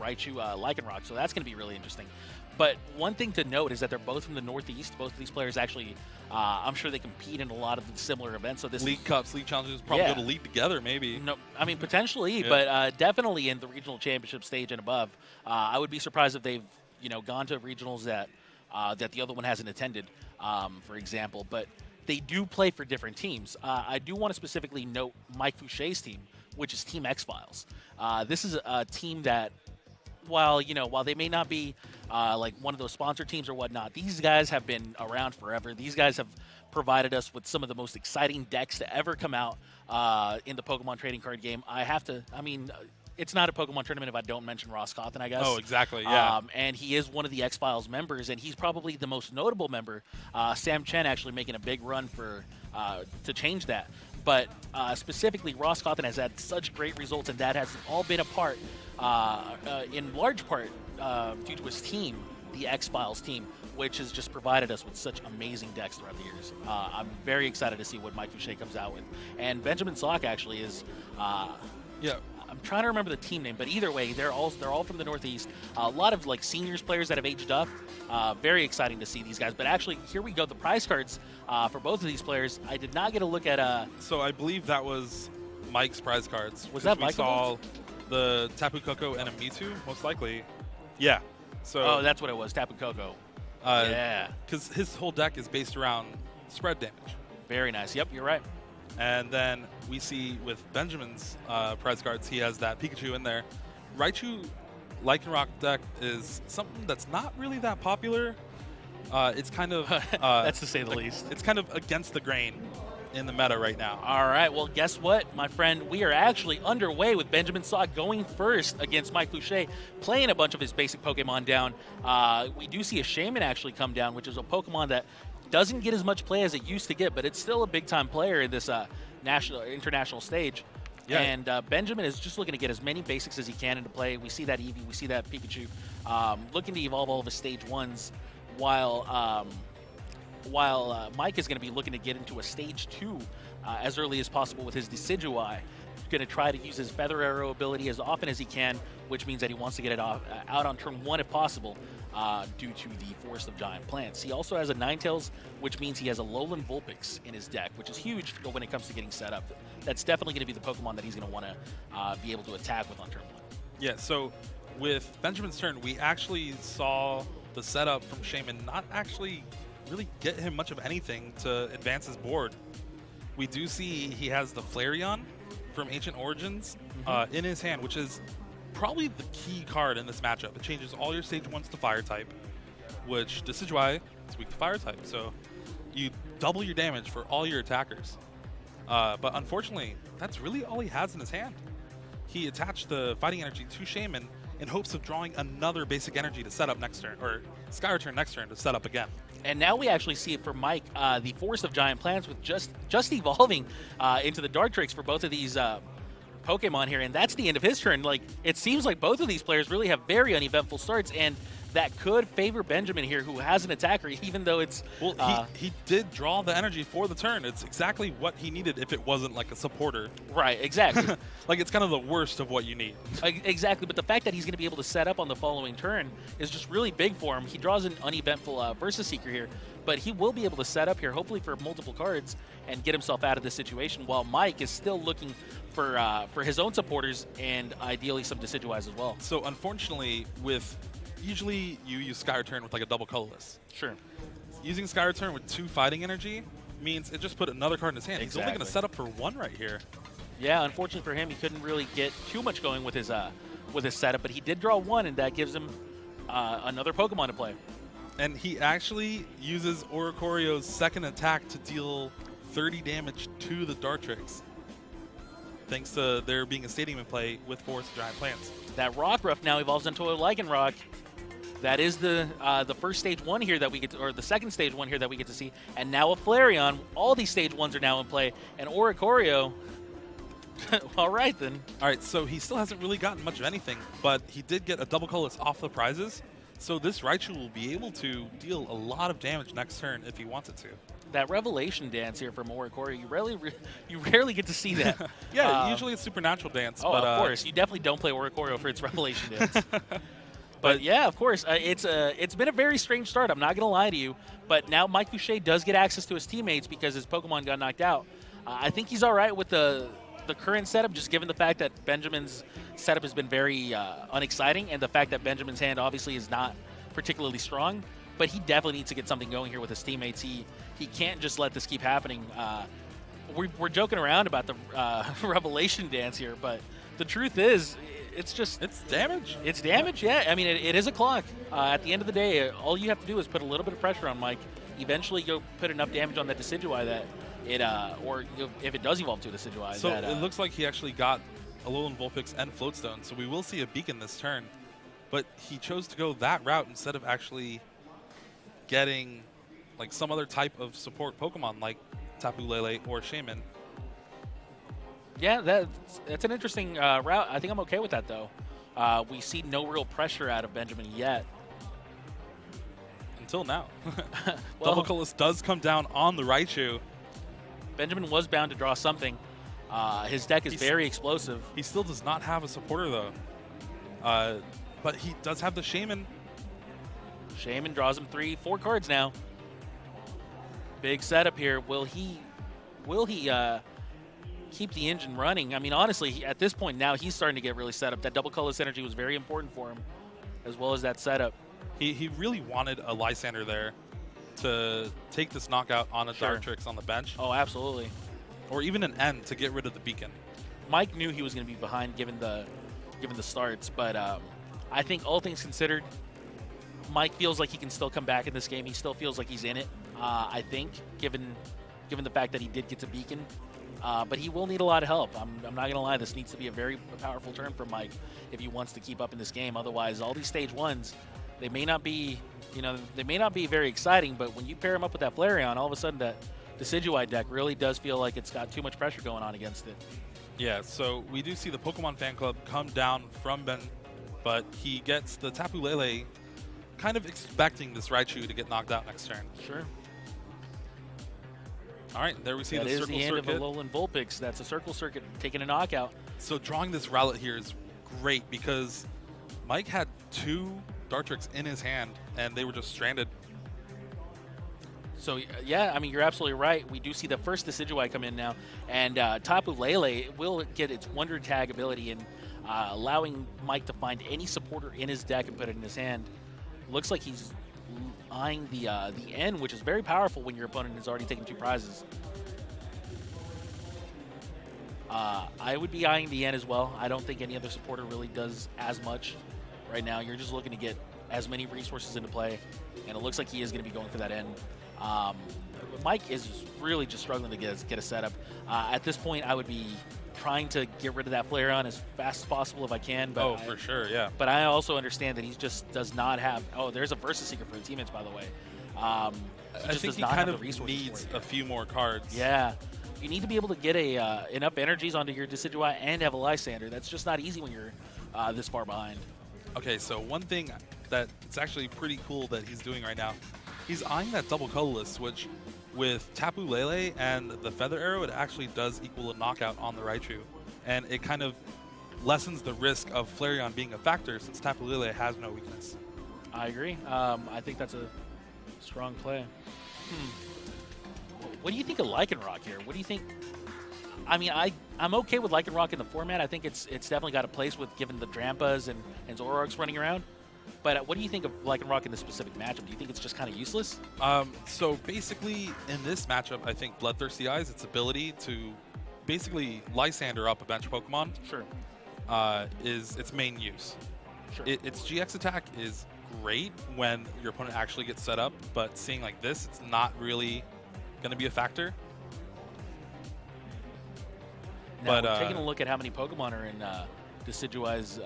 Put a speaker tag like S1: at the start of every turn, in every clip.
S1: Raichu Lycanroc, so that's going to be really interesting. But one thing to note is that they're both from the Northeast. Both of these players actually, I'm sure they compete in a lot of similar events. So this
S2: League Cups, League Challenges, probably go to League together, maybe.
S1: No, I mean potentially, but definitely in the regional championship stage and above. I would be surprised if they've gone to regionals that that the other one hasn't attended, for example. But they do play for different teams. I do want to specifically note Mike Fouchet's team, which is Team X-Files. This is a team that, while they may not be like one of those sponsor teams or whatnot, these guys have been around forever. These guys have provided us with some of the most exciting decks to ever come out in the Pokemon trading card game. It's not a Pokemon tournament if I don't mention Ross Cawthon, I guess.
S2: Oh, exactly, yeah.
S1: And he is one of the X-Files members, and he's probably the most notable member. Sam Chen actually making a big run for to change that. But specifically, Ross Cawthon has had such great results, and that has all been a part, in large part, due to his team, the X-Files team, which has just provided us with such amazing decks throughout the years. I'm very excited to see what Mike Fouchet comes out with. And Benjamin Sauk actually is... I'm trying to remember the team name, but either way, they're all from the Northeast. A lot of like seniors players that have aged up. Very exciting to see these guys. But actually, here we go. The prize cards for both of these players. I did not get a look at.
S2: So I believe that was Mike's prize cards.
S1: Was that Mike?
S2: We saw the Tapu Koko and a Mewtwo, most likely. Yeah. So.
S1: That's what it was. Tapu Koko.
S2: Yeah. Because his whole deck is based around spread damage.
S1: Very nice. Yep, you're right.
S2: And then we see with Benjamin's prize cards, he has that Pikachu in there. Raichu Lycanroc deck is something that's not really that popular. It's kind of...
S1: that's to say the least.
S2: It's kind of against the grain in the meta right now.
S1: All right, well, guess what, my friend? We are actually underway with Benjamin Sauk going first against Mike Fouchet, playing a bunch of his basic Pokemon down. We do see a Shaman actually come down, which is a Pokemon that doesn't get as much play as it used to get, but it's still a big-time player in this international stage. Yeah. And Benjamin is just looking to get as many basics as he can into play. We see that Eevee, we see that Pikachu, looking to evolve all of his stage ones, while Mike is going to be looking to get into a stage 2 as early as possible with his Decidueye. Going to try to use his Feather Arrow ability as often as he can, which means that he wants to get it out on turn 1 if possible, due to the Forest of Giant Plants. He also has a Ninetales, which means he has a Alolan Vulpix in his deck, which is huge when it comes to getting set up. That's definitely going to be the Pokemon that he's going to want to be able to attack with on turn 1.
S2: Yeah, so with Benjamin's turn, we actually saw the setup from Shaman not actually really get him much of anything to advance his board. We do see he has the Flareon from Ancient Origins in his hand, which is probably the key card in this matchup. It changes all your stage 1s to fire type, which Decidueye is weak to fire type, so you double your damage for all your attackers. But unfortunately, that's really all he has in his hand. He attached the fighting energy to Shaman in hopes of drawing another basic energy to set up next turn, or Sky Return next turn to set up again.
S1: And now we actually see it for Mike, the Forest of Giant Plants with just evolving into the Dartrix for both of these Pokemon here, and that's the end of his turn. Like, it seems like both of these players really have very uneventful starts, and that could favor Benjamin here, who has an attacker, even though it's...
S2: Well, he did draw the energy for the turn. It's exactly what he needed if it wasn't like a supporter.
S1: Right, exactly.
S2: Like, it's kind of the worst of what you need.
S1: Exactly, but the fact that he's going to be able to set up on the following turn is just really big for him. He draws an uneventful Versus Seeker here, but he will be able to set up here, hopefully for multiple cards, and get himself out of this situation, while Mike is still looking for his own supporters and ideally some Decidueyes as well.
S2: So, unfortunately, usually you use Sky Return with like a double colorless.
S1: Sure.
S2: Using Sky Return with 2 fighting energy means it just put another card in his hand. Exactly. He's only going to set up for 1 right here.
S1: Yeah, unfortunately for him, he couldn't really get too much going with his setup, but he did draw 1, and that gives him another Pokemon to play.
S2: And he actually uses Oricorio's second attack to deal 30 damage to the Dartrix, thanks to there being a stadium in play with Forest of Giant Plants.
S1: That Rockruff now evolves into a Lycanroc. That is the first stage 1 here that we get to, or the second stage 1 here that we get to see, and now a Flareon. All these stage 1s are now in play, and Oricorio. All right then.
S2: All right, so he still hasn't really gotten much of anything, but he did get a double colorless off the prizes, so this Raichu will be able to deal a lot of damage next turn if he wants it to.
S1: that revelation dance here for Morikori, you rarely get to see that.
S2: Yeah, usually it's supernatural dance.
S1: Oh,
S2: but,
S1: of course. You definitely don't play Morikori for its revelation dance.
S2: But
S1: But yeah, of course, it's been a very strange start. I'm not going to lie to you. But now Mike Fouchet does get access to his teammates because his Pokemon got knocked out. I think he's all right with the current setup, just given the fact that Benjamin's setup has been very unexciting, and the fact that Benjamin's hand obviously is not particularly strong. But he definitely needs to get something going here with his teammates. He can't just let this keep happening. We're joking around about the revelation dance here, but the truth is, it's
S2: damage.
S1: It's damage, yeah. I mean, it is a clock. At the end of the day, all you have to do is put a little bit of pressure on Mike. Eventually, you'll put enough damage on that Decidueye that if it does evolve to a Decidueye.
S2: So it looks like he actually got Alolan Vulpix and Floatstone, so we will see a Beacon this turn. But he chose to go that route instead of actually getting like some other type of support Pokemon like Tapu Lele or Shaman.
S1: Yeah, that's an interesting route. I think I'm okay with that, though. We see no real pressure out of Benjamin yet.
S2: Until now.
S1: Well,
S2: Double Colorless does come down on the Raichu.
S1: Benjamin was bound to draw something. His deck is very explosive.
S2: He still does not have a supporter, though. But he does have the Shaman.
S1: Shaman draws him 4 cards now. Big setup here. Will he keep the engine running? I mean, honestly, at this point now, he's starting to get really set up. That double colorless energy was very important for him, as well as that setup.
S2: He really wanted a Lysander there to take this knockout on a Dartrix on the bench.
S1: Oh, absolutely.
S2: Or even an N to get rid of the Beacon.
S1: Mike knew he was going to be behind given the starts, but I think all things considered, Mike feels like he can still come back in this game. He still feels like he's in it, I think, given the fact that he did get to Beacon. But he will need a lot of help. I'm not going to lie. This needs to be a very powerful turn for Mike if he wants to keep up in this game. Otherwise, all these stage 1s, they may not be, very exciting, but when you pair him up with that Flareon, all of a sudden that Decidueye deck really does feel like it's got too much pressure going on against it.
S2: Yeah, so we do see the Pokemon Fan Club come down from Ben, but he gets the Tapu Lele kind of expecting this Raichu to get knocked out next turn.
S1: Sure.
S2: All right, there we see
S1: that
S2: the
S1: is
S2: Circle
S1: the end
S2: Circuit.
S1: of Alolan Vulpix. That's a Circle Circuit taking a knockout.
S2: So drawing this Rowlet here is great because Mike had 2 Dartrix in his hand, and they were just stranded.
S1: So, yeah, I mean, you're absolutely right. We do see the first Decidueye come in now, and Tapu Lele will get its Wonder Tag ability and allowing Mike to find any supporter in his deck and put it in his hand. Looks like he's eyeing the N, which is very powerful when your opponent has already taken 2 prizes. I would be eyeing the N as well. I don't think any other supporter really does as much right now. You're just looking to get as many resources into play, and it looks like he is going to be going for that N. Mike is really just struggling to get a setup. At this point, I would be trying to get rid of that Flareon as fast as possible if I can. But
S2: for sure, yeah.
S1: But I also understand that he just does not have... Oh, there's a Versus Seeker for the teammates, by the way.
S2: I think he kind of needs a few more cards.
S1: Yeah. You need to be able to get enough energies onto your Decidueye and have a Lysander. That's just not easy when you're this far behind.
S2: Okay, so one thing that it's actually pretty cool that he's doing right now, he's eyeing that double colorless, which with Tapu Lele and the Feather Arrow, it actually does equal a knockout on the Raichu. And it kind of lessens the risk of Flareon being a factor since Tapu Lele has no weakness.
S1: I agree. I think that's a strong play. What do you think of Lycanroc here? What do you think? I mean, I'm okay with Lycanroc in the format. I think it's definitely got a place with given the Drampas and Zoroarks running around. But what do you think of Lycanroc in this specific matchup? Do you think it's just kind of useless?
S2: So basically, in this matchup, I think Bloodthirsty Eyes, its ability to basically Lysander up a bench Pokemon,
S1: sure,
S2: is its main use.
S1: Sure.
S2: Its GX attack is great when your opponent actually gets set up, but seeing like this, it's not really going to be a factor.
S1: Now, we're taking a look at how many Pokemon are in Decidueye's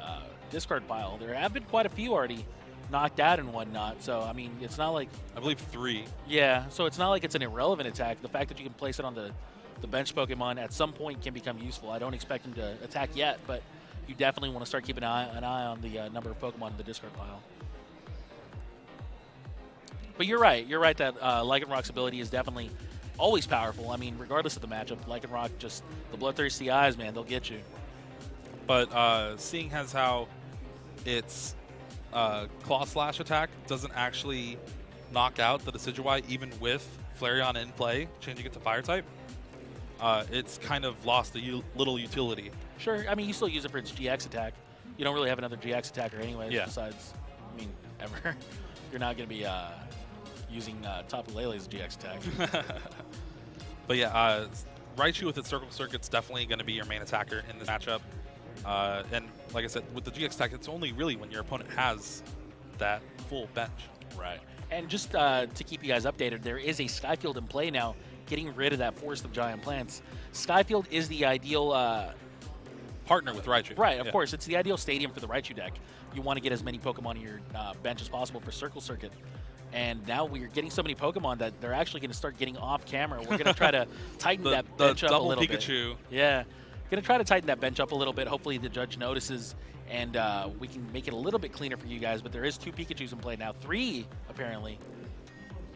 S1: discard pile. There have been quite a few already knocked out and whatnot. So, I mean, it's not like...
S2: I believe 3.
S1: Yeah, so it's not like it's an irrelevant attack. The fact that you can place it on the bench Pokemon at some point can become useful. I don't expect him to attack yet, but you definitely want to start keeping an eye on the number of Pokemon in the discard pile. But you're right. You're right that Lycanroc's ability is definitely always powerful. I mean, regardless of the matchup, Lycanroc, just the bloodthirsty eyes, man, they'll get you.
S2: But seeing as how its Claw Slash attack doesn't actually knock out the Decidueye even with Flareon in play, changing it to Fire type, it's kind of lost a little utility.
S1: Sure, I mean, you still use it for its GX attack. You don't really have another GX attacker anyways,
S2: Yeah.
S1: besides, I mean, ever. You're not going to be using Tapu Lele's GX attack.
S2: But yeah, Raichu with its Circle Circuit's definitely going to be your main attacker in this matchup. And like I said, with the GX attack, it's only really when your opponent has that full bench.
S1: Right. And just to keep you guys updated, there is a Skyfield in play now, getting rid of that Forest of Giant Plants. Skyfield is the ideal
S2: Partner with Raichu.
S1: Right, of course. It's the ideal stadium for the Raichu deck. You want to get as many Pokemon on your bench as possible for Circle Circuit. And now we're getting so many Pokemon that they're actually going to start getting off camera. We're going to try to tighten that bench up a little
S2: Pikachu.
S1: bit. Yeah. Going to try to tighten that bench up a little bit. Hopefully the judge notices and we can make it a little bit cleaner for you guys. But there is 2 Pikachus in play now. 3, apparently.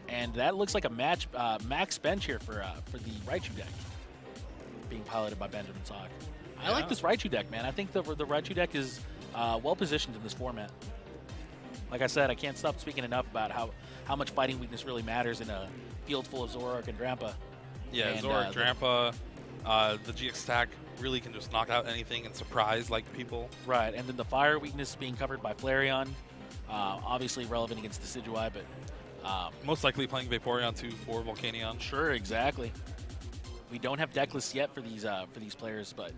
S1: And that looks like a max bench here for the Raichu deck being piloted by Benjamin Sauk. I like this Raichu deck, man. I think the Raichu deck is well positioned in this format. Like I said, I can't stop speaking enough about how much fighting weakness really matters in a field full of Zoroark and Drampa.
S2: Yeah, and, Zoroark, Drampa, the GX attack really can just knock out anything and surprise like people.
S1: Right, and then the fire weakness being covered by Flareon, obviously relevant against Decidueye, but
S2: most likely playing Vaporeon too for Volcanion.
S1: Sure, exactly. We don't have deck lists yet for these players, but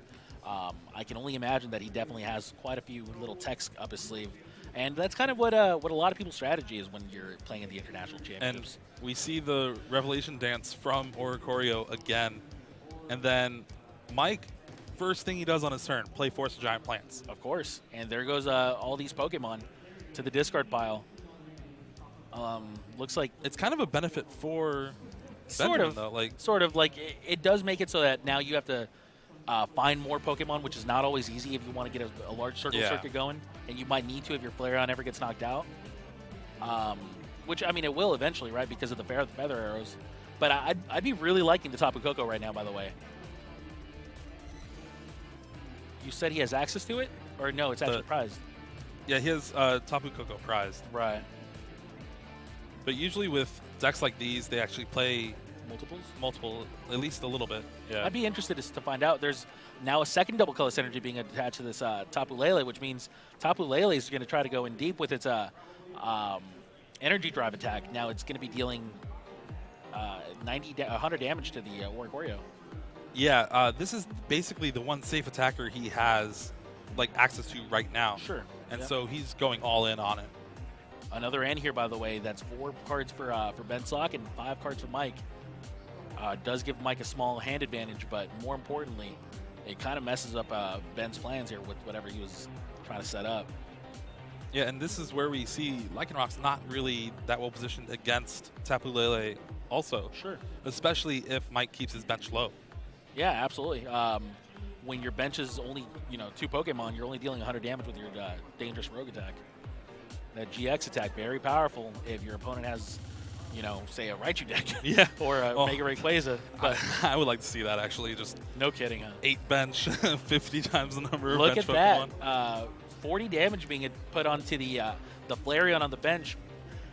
S1: I can only imagine that he definitely has quite a few little techs up his sleeve. And that's kind of what a lot of people's strategy is when you're playing in the international championships.
S2: And we see the Revelation Dance from Oricorio again. And then Mike, first thing he does on his turn, play Force of Giant Plants.
S1: Of course. And there goes all these Pokemon to the discard pile. Looks like
S2: it's kind of a benefit for
S1: sort
S2: Benjamin,
S1: of,
S2: though.
S1: Sort of. Like, it does make it so that now you have to find more Pokemon, which is not always easy if you want to get a large circle circuit going. And you might need to if your Flareon ever gets knocked out. Which, I mean, it will eventually, right, because of the Feather Arrows. But I'd be really liking the Tapu Koko right now, by the way. You said he has access to it? Or no, it's actually prized?
S2: Yeah, he has Tapu Koko prized.
S1: Right.
S2: But usually with decks like these, they actually play
S1: multiple,
S2: at least a little bit. Yeah.
S1: I'd be interested to find out. There's now a second double colorless energy being attached to this Tapu Lele, which means Tapu Lele is going to try to go in deep with its energy drive attack. Now it's going to be dealing 100 damage to the Oricorio.
S2: Yeah, this is basically the one safe attacker he has like access to right now.
S1: Sure.
S2: And so he's going all in on it.
S1: Another end here, by the way. That's 4 cards for Ben Sauk and 5 cards for Mike. Does give Mike a small hand advantage, but more importantly, it kind of messes up Ben's plans here with whatever he was trying to set up.
S2: Yeah, and this is where we see Lycanroc's not really that well positioned against Tapu Lele also.
S1: Sure.
S2: Especially if Mike keeps his bench low.
S1: Yeah, absolutely. When your bench is only 2 Pokemon, you're only dealing 100 damage with your dangerous Rogue attack. That GX attack, very powerful if your opponent has, say a Raichu deck.
S2: Yeah.
S1: Or a Mega Rayquaza. But
S2: I would like to see that, actually. Just
S1: no kidding, huh?
S2: 8 bench, 50 times the number of
S1: Look
S2: bench
S1: at
S2: Pokemon.
S1: that. 40 damage being put onto the Flareon on the bench.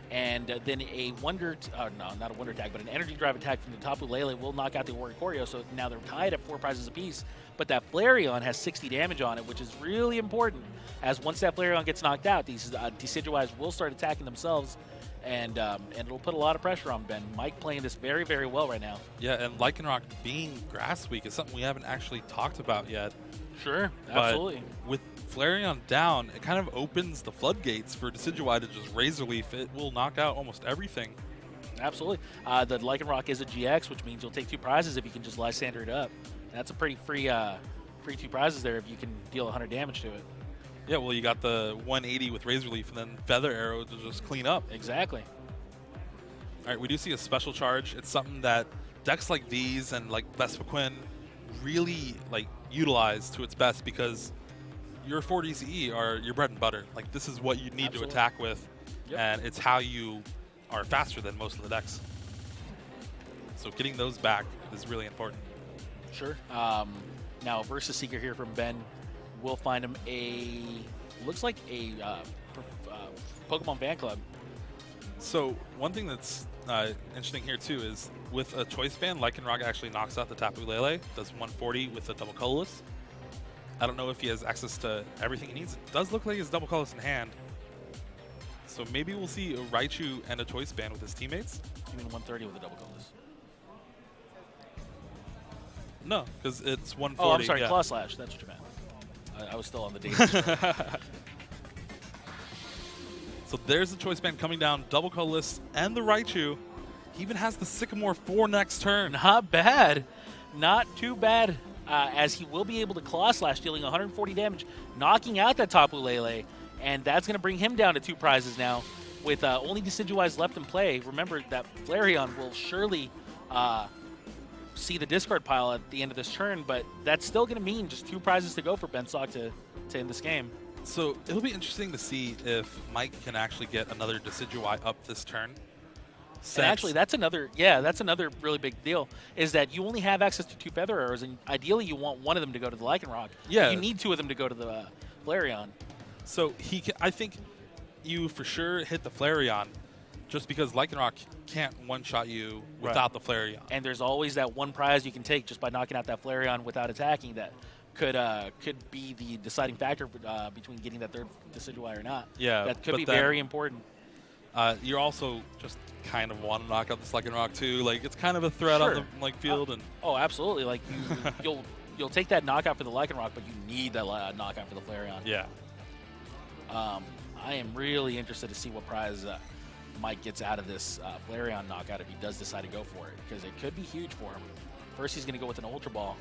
S1: And then a not a Wonder attack, but an Energy Drive attack from the Tapu Lele will knock out the Oricorio. So now they're tied at 4 prizes apiece. But that Flareon has 60 damage on it, which is really important. As once that Flareon gets knocked out, these Decidueyes will start attacking themselves. And it'll put a lot of pressure on Ben. Mike playing this very, very well right now.
S2: Yeah, and Lycanroc being Grass Weak is something we haven't actually talked about yet.
S1: Sure, absolutely.
S2: But with Flareon down, it kind of opens the floodgates for Decidueye to just Razor Leaf. It will knock out almost everything.
S1: Absolutely. The Lycanroc is a GX, which means you'll take 2 prizes if you can just Lysander it up. That's a pretty free 2 prizes there if you can deal 100 damage to it.
S2: Yeah, well, you got the 180 with Razor Leaf and then Feather Arrow to just clean up.
S1: Exactly.
S2: All right, we do see a special charge. It's something that decks like these and like Vespiquen really utilize to its best because your 4 DCE are your bread and butter. Like, this is what you need to attack with, and it's how you are faster than most of the decks. So getting those back is really important.
S1: Sure. Now, versus Seeker here from Ben, we'll find him looks like a Pokemon fan club.
S2: So one thing that's interesting here too is with a choice band, Lycanroc actually knocks out the Tapu Lele, does 140 with a double colorless. I don't know if he has access to everything he needs. It does look like he has double colorless in hand. So maybe we'll see a Raichu and a choice band with his teammates.
S1: You mean 130 with a double colorless?
S2: No, because it's 140.
S1: Oh, I'm sorry,
S2: yeah.
S1: Claw Slash. That's what you meant. I was still on the data.
S2: So there's the choice band coming down, double colorless, and the Raichu. He even has the Sycamore for next turn.
S1: Not bad. Not too bad. As he will be able to Claw Slash, dealing 140 damage, knocking out that Tapu Lele. And that's going to bring him down to 2 prizes now. With only Decidueyes left in play, remember that Flareon will surely see the discard pile at the end of this turn, but that's still going to mean just 2 prizes to go for Ben Sauk to end this game.
S2: So it'll be interesting to see if Mike can actually get another Decidueye up this turn.
S1: And actually, that's another really big deal, is that you only have access to 2 Feather Arrows, and ideally you want one of them to go to the Lycanroc.
S2: Yeah.
S1: You need 2 of them to go to the Flareon.
S2: So I think you for sure hit the Flareon, just because Lycanroc can't one-shot you without the Flareon.
S1: And there's always that one prize you can take just by knocking out that Flareon without attacking that could be the deciding factor between getting that 3rd Decidueye or not.
S2: Yeah,
S1: that could be very important.
S2: You're also just kind of want to knock out this Lycanroc too. Like, it's kind of a threat on the field. And
S1: oh, absolutely. Like you'll take that knockout for the Lycanroc, but you need that knockout for the Flareon.
S2: Yeah.
S1: I am really interested to see what prize Mike gets out of this Flareon knockout if he does decide to go for it, because it could be huge for him. First, he's going to go with an Ultra Ball,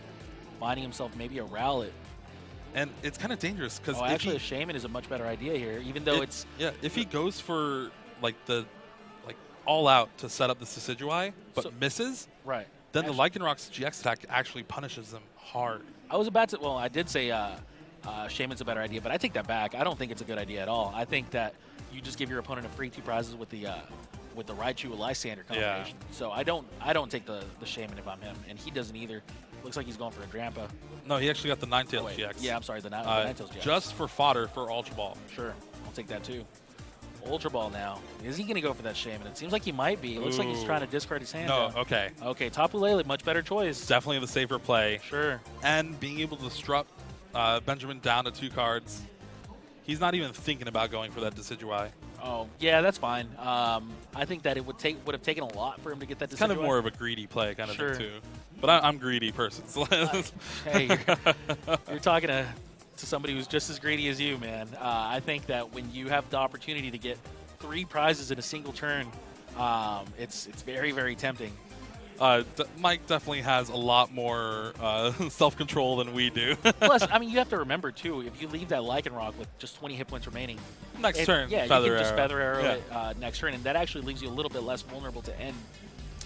S1: finding himself maybe a Rowlet.
S2: And it's kind of dangerous because
S1: actually, a Shaman is a much better idea here, even though
S2: if he goes for all out to set up the Decidueye, but misses,
S1: right?
S2: Then the Lycanroc's GX attack actually punishes him hard.
S1: I did say Shaman's a better idea, but I take that back. I don't think it's a good idea at all. I think that you just give your opponent a free 2 prizes with the Raichu Lysander combination. Yeah. So I don't take the Shaman if I'm him, and he doesn't either. Looks like he's going for a Drampa.
S2: No, he actually got the Ninetales GX.
S1: Yeah, I'm sorry, the Ninetales GX.
S2: Just for fodder for Ultra Ball.
S1: Sure, I'll take that too. Ultra Ball now. Is he going to go for that Shaman? It seems like he might be. It looks like he's trying to discard his hand.
S2: No, okay.
S1: Okay, Tapu Lele, much better choice.
S2: Definitely the safer play.
S1: Sure.
S2: And being able to disrupt Benjamin down to 2 cards. He's not even thinking about going for that Decidueye.
S1: Oh, yeah, that's fine. I think that it would have taken a lot for him to get that Decidueye.
S2: It's kind of more of a greedy play kind of thing, too. But I'm a greedy person. So
S1: hey, you're talking to somebody who's just as greedy as you, man. I think that when you have the opportunity to get 3 prizes in a single turn, it's very, very tempting.
S2: Mike definitely has a lot more self-control than we do.
S1: Plus, I mean, you have to remember, too, if you leave that Lycanroc with just 20 hit points remaining,
S2: next turn,
S1: you can just Feather Arrow it next turn, and that actually leaves you a little bit less vulnerable to end.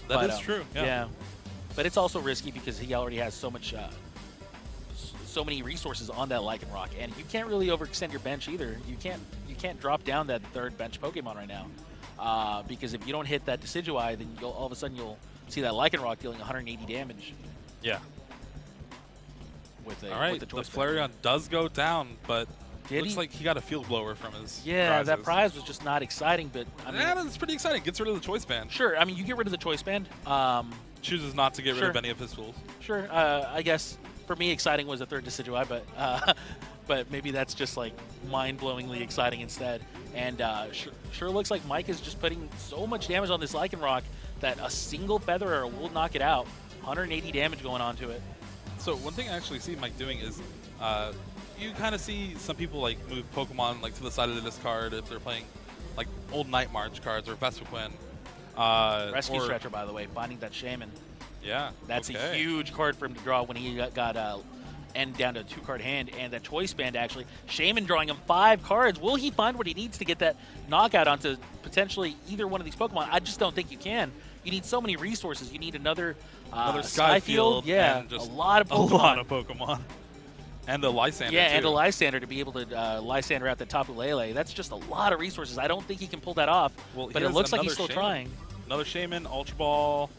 S2: That is true,
S1: yeah. But it's also risky because he already has so many resources on that Lycanroc, and you can't really overextend your bench either. You can't drop down that 3rd bench Pokemon right now, because if you don't hit that Decidueye, then all of a sudden you'll see that Lycanroc dealing 180 damage.
S2: Yeah.
S1: With the
S2: Flareon does go down, but looks like he got a field blower from his prizes.
S1: That prize was just not exciting, but I mean,
S2: that's pretty exciting. Gets rid of the choice band.
S1: Sure, I mean, you get rid of the choice band.
S2: Chooses not to get rid of any of his tools.
S1: Sure, I guess for me, exciting was the 3rd Decidueye, but maybe that's just like mind-blowingly exciting instead. And sure looks like Mike is just putting so much damage on this Lycanroc that a single Feather Arrow will knock it out. 180 damage going on to it.
S2: So one thing I actually see Mike doing is you kind of see some people like move Pokemon like to the side of the discard if they're playing like old Night March cards or Vespiquen.
S1: Rescue Stretcher, by the way, finding that Shaman.
S2: Yeah.
S1: That's a huge card for him to draw when he got end down to a 2-card hand, and that choice band actually. Shaman drawing him 5 cards. Will he find what he needs to get that knockout onto potentially either one of these Pokemon? I just don't think you can. You need so many resources. You need another
S2: Skyfield.
S1: Yeah,
S2: and just
S1: a lot of
S2: Pokemon. And a Lysander,
S1: yeah, and a Lysander to be able to Lysander out the Tapu Lele. That's just a lot of resources. I don't think he can pull that off, but it looks like he's still trying.
S2: Another Shaman, Ultra Ball.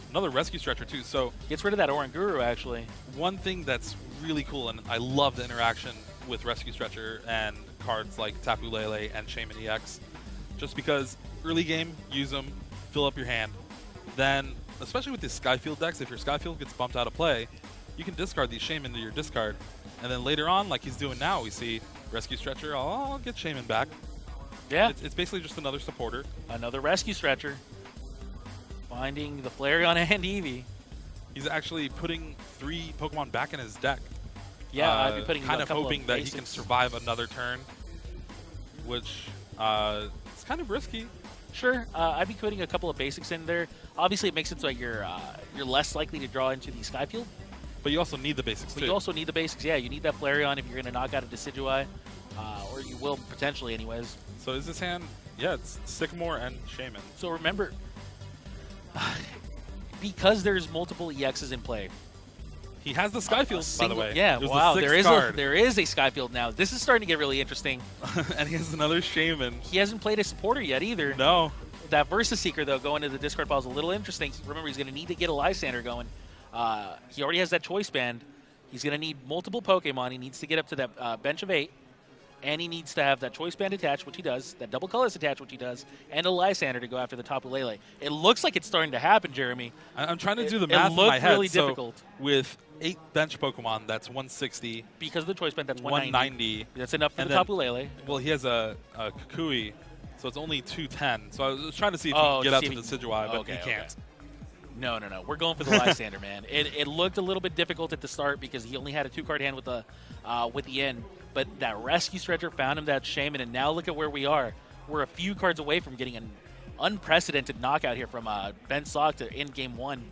S2: Another rescue stretcher too. So
S1: Gets rid of that Oranguru, actually.
S2: one thing that's really cool, and I love the interaction with rescue stretcher and cards like Tapu Lele and Shaman EX, just because early game, use them, fill up your hand. Then, especially with the Skyfield decks, if your Skyfield gets bumped out of play, you can discard these Shaman to your discard. And then later on, like he's doing now, we see rescue stretcher, I'll get Shaman back.
S1: Yeah.
S2: It's basically just another supporter.
S1: Another rescue stretcher. Finding the Flareon and Eevee.
S2: He's actually putting 3 Pokemon back in his deck.
S1: Yeah, I'd be putting
S2: kind
S1: a
S2: of
S1: couple
S2: hoping
S1: of
S2: that
S1: basics.
S2: he can survive another turn, which it's kind of risky.
S1: Sure, I'd be putting a couple of basics in there. Obviously, it makes it so you're less likely to draw into the Skyfield.
S2: But you also need the basics
S1: But
S2: too.
S1: you also need the basics. Yeah, you need that Flareon if you're going to knock out a Decidueye, or you will potentially anyways.
S2: So is this hand? Yeah, it's Sycamore and Shaman.
S1: So remember, because there's multiple EXs in play.
S2: He has the Skyfield, by the way.
S1: Yeah,
S2: It was
S1: wow,
S2: the
S1: there
S2: 6th
S1: is
S2: card.
S1: there is a Skyfield now. This is starting to get really interesting.
S2: And he has another Shaman.
S1: He hasn't played a supporter yet either.
S2: No.
S1: That Versus Seeker, though, going to the discard pile is a little interesting. Remember, he's going to need to get a Lysander going. He already has that Choice Band. He's going to need multiple Pokemon. He needs to get up to that bench of 8. And he needs to have that Choice Band attached, which he does, that Double Colors attached, which he does, and a Lysander to go after the Tapu Lele. It looks like it's starting to happen, Jeremy.
S2: I'm trying to do the
S1: It
S2: math in
S1: looked
S2: my head.
S1: really
S2: So
S1: difficult.
S2: with 8 bench Pokemon, that's 160.
S1: Because of the Choice Band, that's 190.
S2: 190.
S1: That's enough for
S2: And
S1: the
S2: then-
S1: Tapu Lele.
S2: Well, he has a Kukui, so it's only 210. So I was trying to see if he
S1: Oh,
S2: can get
S1: to
S2: out
S1: see
S2: to
S1: if
S2: the Decidueye, but
S1: okay,
S2: he can't.
S1: No. We're going for the Lysander, man. It looked a little bit difficult at the start because he only had a 2-card hand with the end. But that rescue stretcher found him that Shaman, and now look at where we are. We're a few cards away from getting an unprecedented knockout here from Ben Sauk to end game 1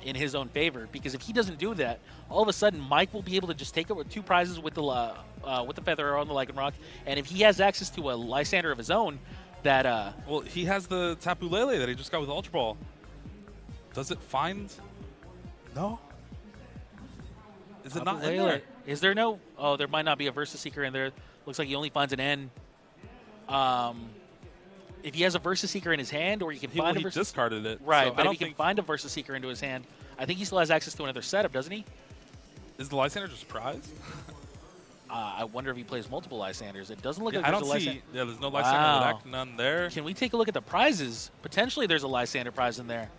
S1: in his own favor. Because if he doesn't do that, all of a sudden Mike will be able to just take over 2 prizes with the Feather on the Lycanroc. And if he has access to a Lysander of his own, that
S2: Well, he has the Tapu Lele that he just got with Ultra Ball. Does it find? No. Is it not in there?
S1: Is there no? Oh, there might not be a Versus Seeker in there. Looks like he only finds an N. If he has a Versus Seeker in his hand, or you can find a
S2: He
S1: Versus
S2: discarded it.
S1: right,
S2: so
S1: but
S2: I
S1: if
S2: don't
S1: he can
S2: think
S1: find a Versus Seeker into his hand, I think he still has access to another setup, doesn't he?
S2: is the Lysander just prize?
S1: I wonder if he plays multiple Lysanders. It doesn't look
S2: Yeah,
S1: like
S2: I
S1: there's
S2: don't
S1: a Lysander.
S2: see. Yeah, there's no Lysander in the
S1: Wow.
S2: deck. None there.
S1: Can we take a look at the prizes? Potentially, there's a Lysander prize in there,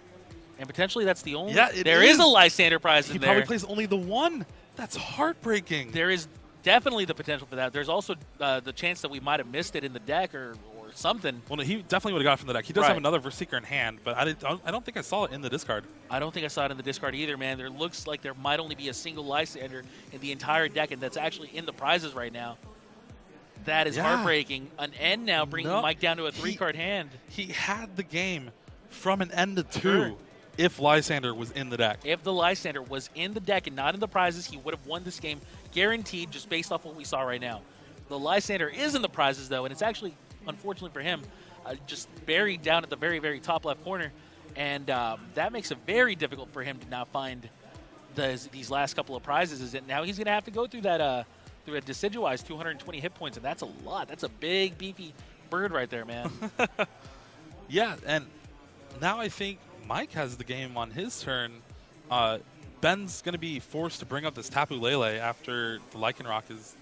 S1: and potentially that's the only.
S2: Yeah, it
S1: there is
S2: is.
S1: a Lysander prize
S2: He
S1: in
S2: probably
S1: there.
S2: plays only the one. That's heartbreaking.
S1: There is definitely the potential for that. There's also the chance that we might have missed it in the deck or something.
S2: Well, no, he definitely would have got it from the deck. He does
S1: Right.
S2: have another Verse Seeker in hand, but I don't think I saw it in the discard.
S1: I don't think I saw it in the discard either, man. There looks like there might only be a single Lysander in the entire deck, and that's actually in the prizes right now. That is
S2: Yeah.
S1: heartbreaking. An N now bringing
S2: No,
S1: Mike down to a 3-card hand.
S2: He had the game from an end to 2
S1: Sure.
S2: if Lysander was in the deck.
S1: If the Lysander was in the deck and not in the prizes, he would have won this game guaranteed just based off what we saw right now. The Lysander is in the prizes, though, and it's actually, unfortunately for him, just buried down at the very, very top left corner. And that makes it very difficult for him to now find these last couple of prizes. Is that now he's going to have to go through that through a Decidueye's 220 hit points, and that's a lot. That's a big, beefy bird right there, man.
S2: Yeah, and now I think Mike has the game on his turn. Ben's going to be forced to bring up this Tapu Lele after the Lycanroc is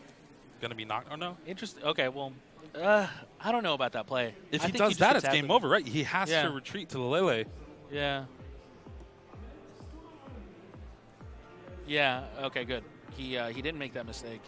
S2: going to be knocked. Oh, no.
S1: Interesting. Okay, well, I don't know about that play.
S2: If
S1: I
S2: he
S1: think
S2: does
S1: just
S2: that,
S1: gets
S2: it's game
S1: Tapu.
S2: over, right? He has
S1: Yeah.
S2: to retreat to the Lele.
S1: Yeah. Yeah. Okay. Good. He didn't make that mistake.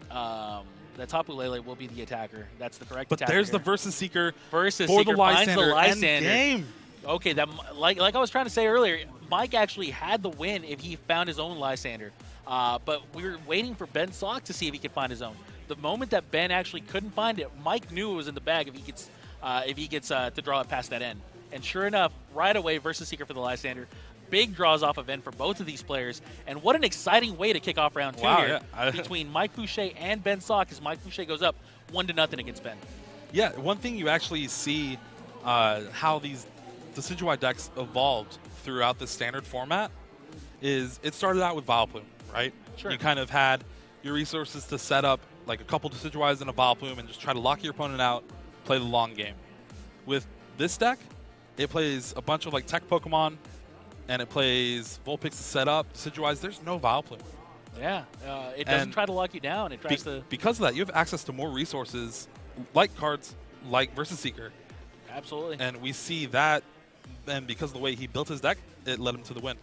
S1: The Tapu Lele will be the attacker. That's the correct
S2: But
S1: attacker.
S2: there's the
S1: here.
S2: Versus Seeker
S1: Versus
S2: for
S1: Seeker
S2: the
S1: finds
S2: Lysander,
S1: the Lysander.
S2: end game.
S1: Okay, that like I was trying to say earlier, Mike actually had the win if he found his own Lysander. But we were waiting for Ben Sauk to see if he could find his own. The moment that Ben actually couldn't find it, Mike knew it was in the bag if he gets to draw it past that end. And sure enough, right away, Versus Seeker for the Lysander. Big draws off of end for both of these players. And what an exciting way to kick off round 2
S2: Wow,
S1: here
S2: yeah.
S1: between Mike Fouchet and Ben Sauk as Mike Fouchet goes up 1-0 against Ben.
S2: Yeah, one thing you actually see how these Decidueye decks evolved throughout the standard format is it started out with Vileplume, right?
S1: Sure.
S2: You kind of had your resources to set up like a couple Decidueyes and a Vileplume and just try to lock your opponent out, play the long game. With this deck, it plays a bunch of like tech Pokemon and it plays Vulpix to set up. Decidueye, there's no Vileplume.
S1: Yeah, it doesn't try to lock you down. It tries to.
S2: Because of that, you have access to more resources, like cards like Versus Seeker.
S1: Absolutely.
S2: And we see that, and because of the way he built his deck, it led him to the win.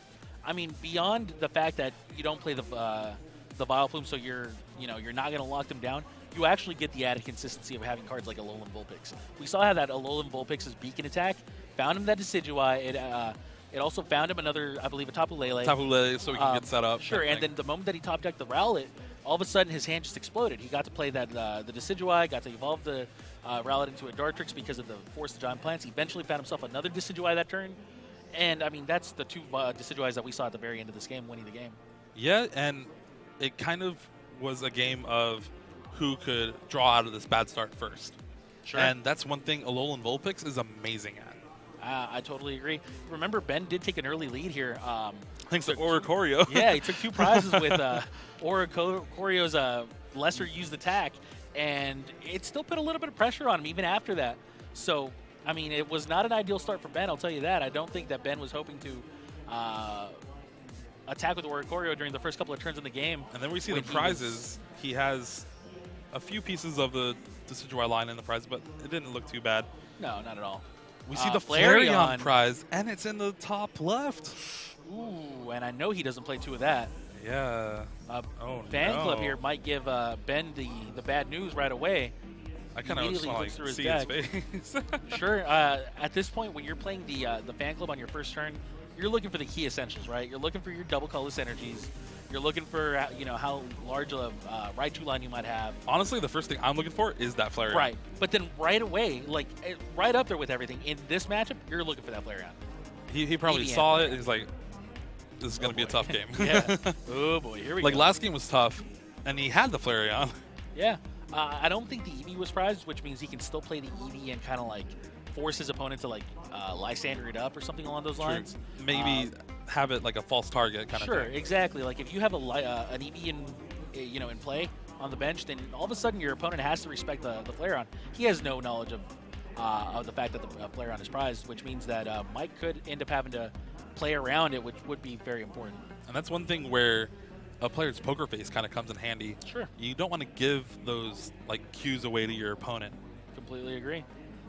S1: I mean, beyond the fact that you don't play the Vileplume, so you're not going to lock them down. You actually get the added consistency of having cards like Alolan Vulpix. We saw how that Alolan Vulpix's beacon attack found him that Decidueye. It also found him another, I believe, a Tapu Lele.
S2: Tapu Lele, so he can get set up.
S1: Sure, and then the moment that he top decked the Rowlet, all of a sudden his hand just exploded. He got to play that the Decidueye, got to evolve the Rowlet into a Dartrix because of the Force of Giant Plants. He eventually found himself another Decidueye that turn. And, I mean, that's the two Decidueyes that we saw at the very end of this game winning the game.
S2: Yeah, and it kind of was a game of who could draw out of this bad start first.
S1: Sure.
S2: And that's one thing Alolan Vulpix is amazing at.
S1: I totally agree. Remember, Ben did take an early lead here.
S2: Thanks to Oricorio.
S1: Yeah, he took 2 prizes with Oricorio's lesser used attack, and it still put a little bit of pressure on him even after that. So, I mean, it was not an ideal start for Ben, I'll tell you that. I don't think that Ben was hoping to attack with Oricorio during the first couple of turns in the game.
S2: And then we see the prizes. He has a few pieces of the Decidueye line in the prize, but it didn't look too bad.
S1: No, not at all.
S2: We see the Flareon prize, and it's in the top left.
S1: Ooh, and I know he doesn't play 2 of that.
S2: Yeah.
S1: Fan Club here might give Ben the bad news right away.
S2: I kind of just want to see his face.
S1: Sure. At this point, when you're playing the Fan Club on your first turn, you're looking for the key essentials, right? You're looking for your double colorless energies. You're looking for how large a Raichu line you might have.
S2: Honestly, the first thing I'm looking for is that Flareon.
S1: Right, but then right away, like right up there with everything in this matchup, you're looking for that Flareon.
S2: He probably saw it and he's like, "This is going to be a tough game."
S1: Yeah. Oh boy, here we go.
S2: Like last game was tough, and he had the Flareon.
S1: Yeah. I don't think the Eevee was prized, which means he can still play the Eevee and kind of like force his opponent to like Lysander it up or something along those lines.
S2: Maybe have it like a false target kind of thing.
S1: Sure, exactly. Like if you have an Eevee in play on the bench, then all of a sudden your opponent has to respect the Flareon. He has no knowledge of the fact that the Flareon is prized, which means that Mike could end up having to play around it, which would be very important.
S2: And that's one thing where a player's poker face kind of comes in handy.
S1: Sure.
S2: You don't want to give those like cues away to your opponent.
S1: Completely agree.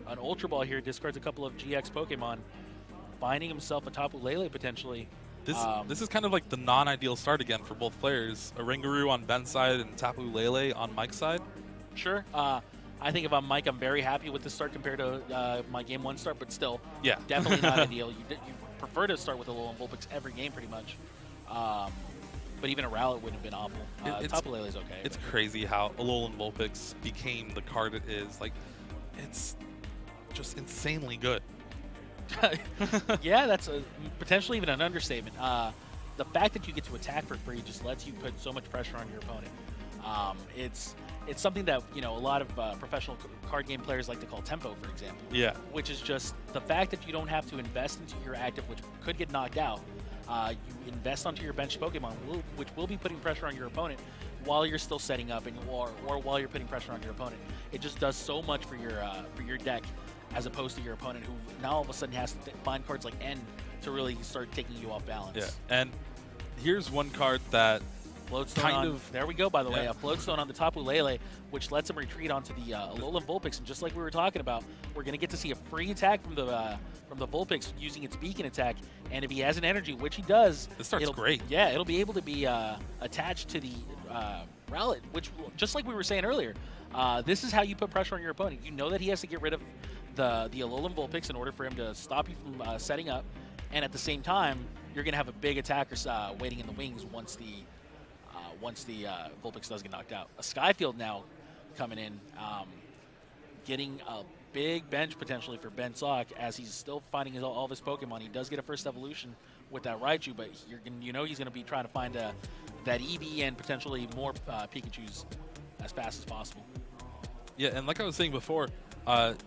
S1: An Ultra Ball here discards a couple of GX Pokemon, finding himself a Tapu Lele potentially.
S2: This is kind of like the non-ideal start again for both players. A Ringaroo on Ben's side and Tapu Lele on Mike's side.
S1: Sure. I think if I'm Mike, I'm very happy with this start compared to my Game 1 start, but still,
S2: yeah,
S1: definitely not ideal. You prefer to start with a Alolan Vulpix every game pretty much. But even a Rowlet wouldn't have been awful. Tapu Lele's okay.
S2: It's crazy how Alolan Vulpix became the card it is. Like, it's just insanely good.
S1: Yeah, that's potentially even an understatement. The fact that you get to attack for free just lets you put so much pressure on your opponent. It's something that a lot of professional card game players like to call tempo, for example.
S2: Yeah.
S1: Which is just the fact that you don't have to invest into your active, which could get knocked out. You invest onto your bench Pokemon, which will be putting pressure on your opponent while you're still setting up, or while you're putting pressure on your opponent. It just does so much for your deck, as opposed to your opponent, who now all of a sudden has to find cards like N to really start taking you off balance.
S2: Yeah, and here's one card that
S1: Floatstone there we go, by the way, a Floatstone on the Tapu Lele, which lets him retreat onto the Alolan Vulpix, and just like we were talking about, we're going to get to see a free attack from the Vulpix using its beacon attack, and if he has an energy, which he does,
S2: this starts great.
S1: Yeah, it'll be able to be attached to the Rowlet, which, just like we were saying earlier, this is how you put pressure on your opponent. You know that he has to get rid of the Alolan Vulpix in order for him to stop you from setting up, and at the same time, you're going to have a big attacker waiting in the wings once the Vulpix does get knocked out. A Skyfield now coming in, getting a big bench potentially for Ben Sauk as he's still finding all of his Pokemon. He does get a first evolution with that Raichu, but he's going to be trying to find that Eevee and potentially more Pikachus as fast as possible.
S2: Yeah, and like I was saying before,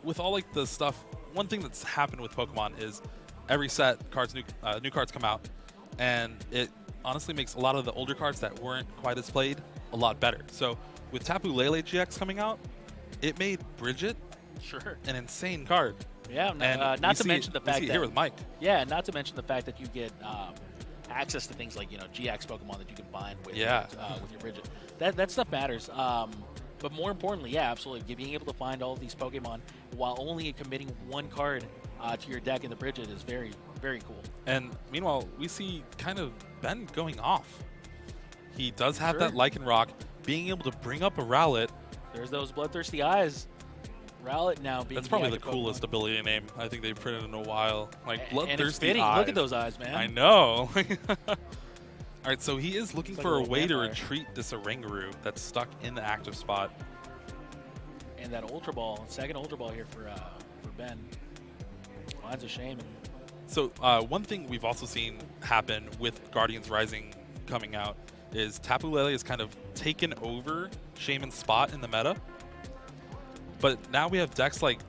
S2: with all like the stuff, one thing that's happened with Pokemon is every set new cards come out, and it honestly makes a lot of the older cards that weren't quite as played a lot better. So with Tapu Lele GX coming out, it made Bridget
S1: sure
S2: an insane card.
S1: Yeah,
S2: And
S1: not to mention the fact
S2: that
S1: that
S2: here with Mike.
S1: Yeah, not to mention the fact that you get access to things like GX Pokemon that you can bind with with your Bridget. That stuff matters. But more importantly, yeah, absolutely, being able to find all of these Pokemon while only committing one card to your deck in the Bridget is very, very cool.
S2: And meanwhile, we see kind of Ben going off. He does have that Lycanroc, being able to bring up a Rowlet.
S1: There's those bloodthirsty eyes. Rowlet now being
S2: That's probably the
S1: active
S2: coolest
S1: Pokemon.
S2: ability name I think they've printed in a while. Like
S1: And it's
S2: bloodthirsty
S1: fitting.
S2: eyes.
S1: Look at those eyes, man.
S2: I know. All right, so he is looking
S1: It's like
S2: for
S1: a
S2: a
S1: little
S2: way to
S1: vampire.
S2: retreat this Oranguru that's stuck in the active spot.
S1: And that Ultra Ball, second Ultra Ball here for Ben. Well, that's a shame.
S2: So one thing we've also seen happen with Guardians Rising coming out is Tapu Lele has kind of taken over Shaman's spot in the meta. But now we have decks like,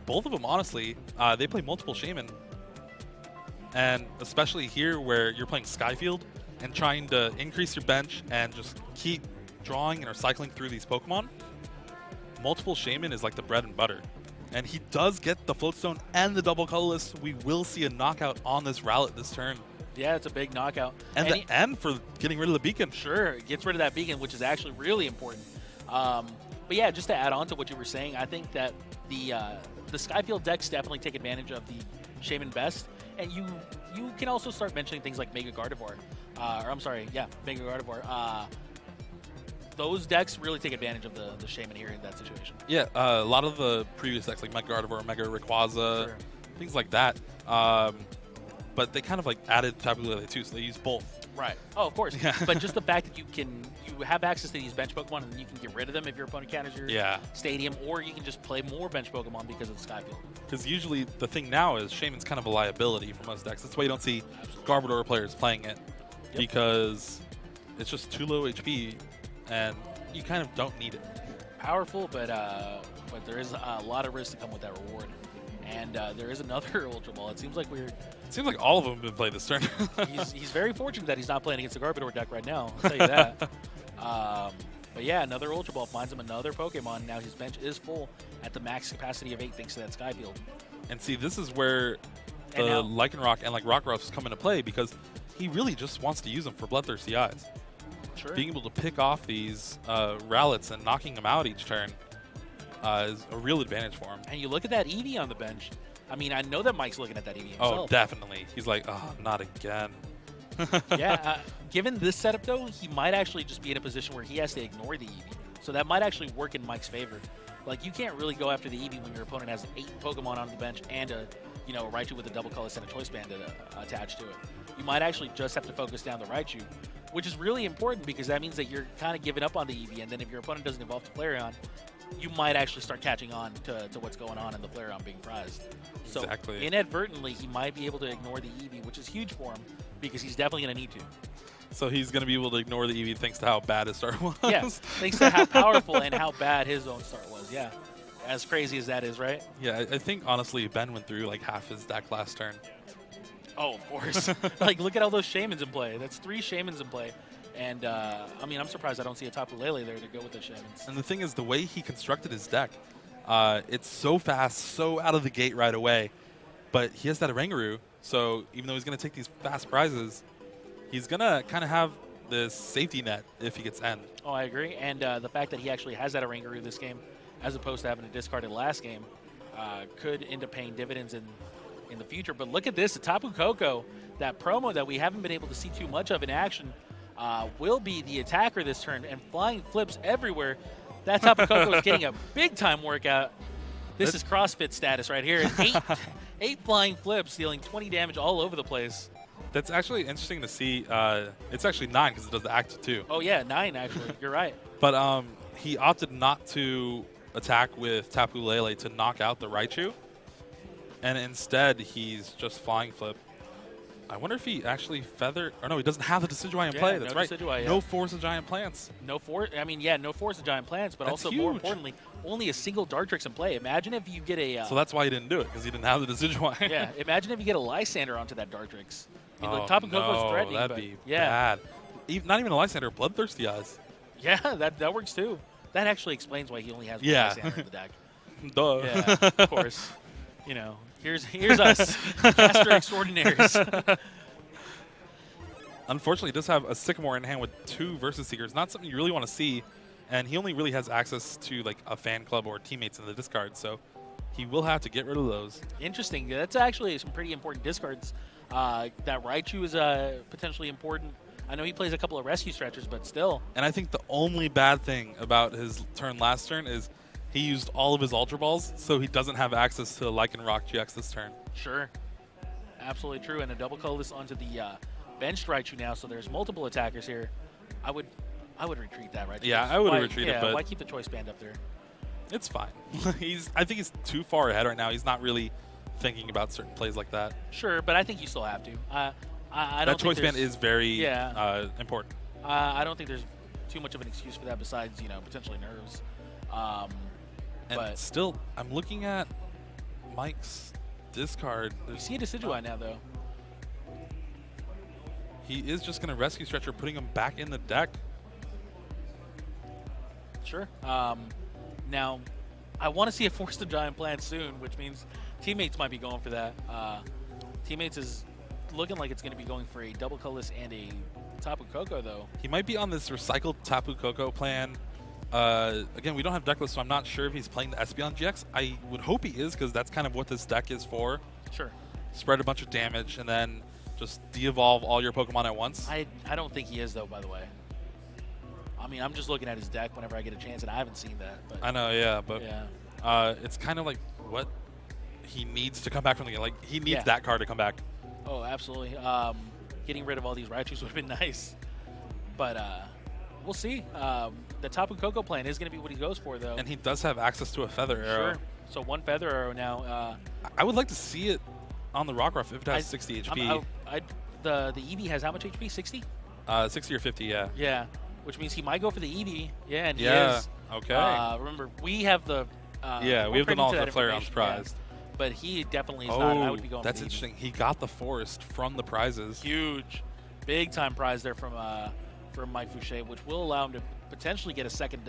S2: both of them honestly, they play multiple Shaman. And especially here where you're playing Skyfield and trying to increase your bench and just keep drawing and recycling through these Pokemon, multiple Shaman is like the bread and butter. And he does get the Floatstone and the double colorless. We will see a knockout on this Rowlet this turn.
S1: Yeah, it's a big knockout.
S2: And the end for getting rid of the beacon.
S1: Sure, it gets rid of that beacon, which is actually really important. But yeah, just to add on to what you were saying, I think that the Skyfield decks definitely take advantage of the Shaman best. And you can also start mentioning things like Mega Gardevoir. Mega Gardevoir. Those decks really take advantage of the Shaman here in that situation.
S2: Yeah, a lot of the previous decks like Mega Gardevoir, Mega Rayquaza, things like that. But they kind of like added Tapu Lele too, so they use both.
S1: Right. Oh, of course.
S2: Yeah.
S1: But just the fact that you have access to these bench Pokemon and you can get rid of them if your opponent counters your stadium, or you can just play more bench Pokemon because of Skyfield.
S2: Because usually the thing now is Shaman's kind of a liability for most decks. That's why you don't see Garbodor players playing it, because it's just too low HP and you kind of don't need it.
S1: Powerful, but there is a lot of risk to come with that reward. And there is another Ultra Ball. It seems like
S2: all of them have been played this turn.
S1: he's very fortunate that he's not playing against the Garbodor deck right now. I'll tell you that. But yeah, another Ultra Ball finds him another Pokemon. Now his bench is full at the max capacity of 8 thanks to that Skyfield.
S2: And see, this is where the Lycanroc and like Rockruffs come into play, because he really just wants to use them for bloodthirsty eyes.
S1: Sure.
S2: Being able to pick off these Rowlets and knocking them out each turn is a real advantage for him.
S1: And you look at that Eevee on the bench. I mean, I know that Mike's looking at that Eevee himself.
S2: Oh, definitely. He's like, oh, not again.
S1: Yeah, given this setup, though, he might actually just be in a position where he has to ignore the Eevee. So that might actually work in Mike's favor. Like, you can't really go after the Eevee when your opponent has 8 Pokemon on the bench and a Raichu with a double colorless and a Choice Band attached to it. You might actually just have to focus down the Raichu, which is really important because that means that you're kind of giving up on the Eevee, and then if your opponent doesn't evolve to Flareon, you might actually start catching on to what's going on and the Flareon being prized. So
S2: exactly.
S1: Inadvertently, he might be able to ignore the Eevee, which is huge for him because he's definitely going to need to.
S2: So he's going to be able to ignore the Eevee thanks to how bad his start was.
S1: Yeah, thanks to how powerful and how bad his own start was. Yeah, as crazy as that is, right?
S2: Yeah, I think honestly Ben went through like half his deck last turn.
S1: Oh, of course. Like, look at all those Shamans in play. That's 3 Shamans in play. And, I mean, I'm surprised I don't see a Tapu Lele there to go with the Shamans.
S2: And the thing is, the way he constructed his deck, it's so fast, so out of the gate right away. But he has that Oranguru, so even though he's going to take these fast prizes, he's going to kind of have this safety net if he gets end.
S1: Oh, I agree. And the fact that he actually has that Oranguru this game, as opposed to having to discard it last game, could end up paying dividends in the future. But look at this, the Tapu Koko, that promo that we haven't been able to see too much of in action, will be the attacker this turn, and flying flips everywhere. That Tapu Koko is getting a big-time workout. This is CrossFit status right here. 8 flying flips, dealing 20 damage all over the place.
S2: That's actually interesting to see. It's actually 9 because it does the active too.
S1: Oh, yeah, 9, actually. You're right.
S2: But he opted not to attack with Tapu Lele to knock out the Raichu. And instead, he's just flying flip. I wonder if he actually feathered, or no, he doesn't have the Decidueye in play. That's
S1: no
S2: right.
S1: Decidueye,
S2: no Force of Giant Plants.
S1: No force of Giant Plants, but
S2: That's
S1: also
S2: huge.
S1: more importantly, only a single Dartrix in play. Imagine if you get a.
S2: So that's why he didn't do it, because he didn't have the Decidueye.
S1: Yeah, imagine if you get a Lysander onto that Dartrix. I mean,
S2: Oh,
S1: the Tapu Koko's
S2: no,
S1: threatening,
S2: that'd
S1: but
S2: be
S1: yeah,
S2: bad. Not even a Lysander, Bloodthirsty Eyes.
S1: Yeah, that works too. That actually explains why he only has one
S2: Yeah.
S1: Lysander in the deck.
S2: Duh.
S1: Yeah, of course. You know, here's us, caster extraordinaires.
S2: Unfortunately, he does have a Sycamore in hand with 2 Versus Seekers. Not something you really want to see, and he only really has access to like a fan club or teammates in the discard, so he will have to get rid of those.
S1: Interesting. That's actually some pretty important discards. That Raichu is potentially important. I know he plays a couple of rescue stretchers, but still.
S2: And I think the only bad thing about his turn last turn is he used all of his Ultra Balls, so he doesn't have access to Lycanroc GX this turn.
S1: Sure. Absolutely true. And a double colorless onto the benched Raichu now, so there's multiple attackers here. I would retreat that Raichu.
S2: Yeah, I would retreat it, but
S1: why keep the choice band up there?
S2: It's fine. I think he's too far ahead right now. He's not really thinking about certain plays like that.
S1: Sure, but I think you still have to. I don't
S2: that choice band is very important.
S1: I don't think there's too much of an excuse for that besides, potentially nerves.
S2: But still, I'm looking at Mike's discard.
S1: You see a Decidueye now, though.
S2: He is just going to rescue Stretcher, putting him back in the deck.
S1: Sure. Now, I want to see a Force the Giant Plant soon, which means Teammates might be going for that. Teammates is looking like it's going to be going for a double colorless and a Tapu Koko, though.
S2: He might be on this recycled Tapu Koko plan. Again, we don't have decklist, so I'm not sure if he's playing the Espeon GX. I would hope he is, because that's kind of what this deck is for.
S1: Sure.
S2: Spread a bunch of damage, and then just de-evolve all your Pokemon at once.
S1: I don't think he is, though, by the way. I mean, I'm just looking at his deck whenever I get a chance, and I haven't seen that. But
S2: I know, yeah, but
S1: yeah.
S2: It's kind of like what he needs to come back from the game. Like, he needs that card to come back.
S1: Oh, absolutely. Getting rid of all these Raichus would have been nice. But we'll see. The Tapu Koko plan is going to be what he goes for, though.
S2: And he does have access to a Feather Arrow.
S1: Sure. So 1 Feather Arrow now.
S2: I would like to see it on the Rockruff if it has 60 HP.
S1: The Eevee has how much HP? 60?
S2: 60 or 50, yeah.
S1: Yeah, which means he might go for the Eevee. Yeah, and he is.
S2: Okay.
S1: Remember, we have the...
S2: we have the knowledge of Flareon's prized.
S1: Yeah. But he definitely is not. I would be going
S2: that's
S1: for the
S2: interesting. He got the Forest from the prizes.
S1: Huge. Big-time prize there from Mike Fouchet, which will allow him to potentially get a second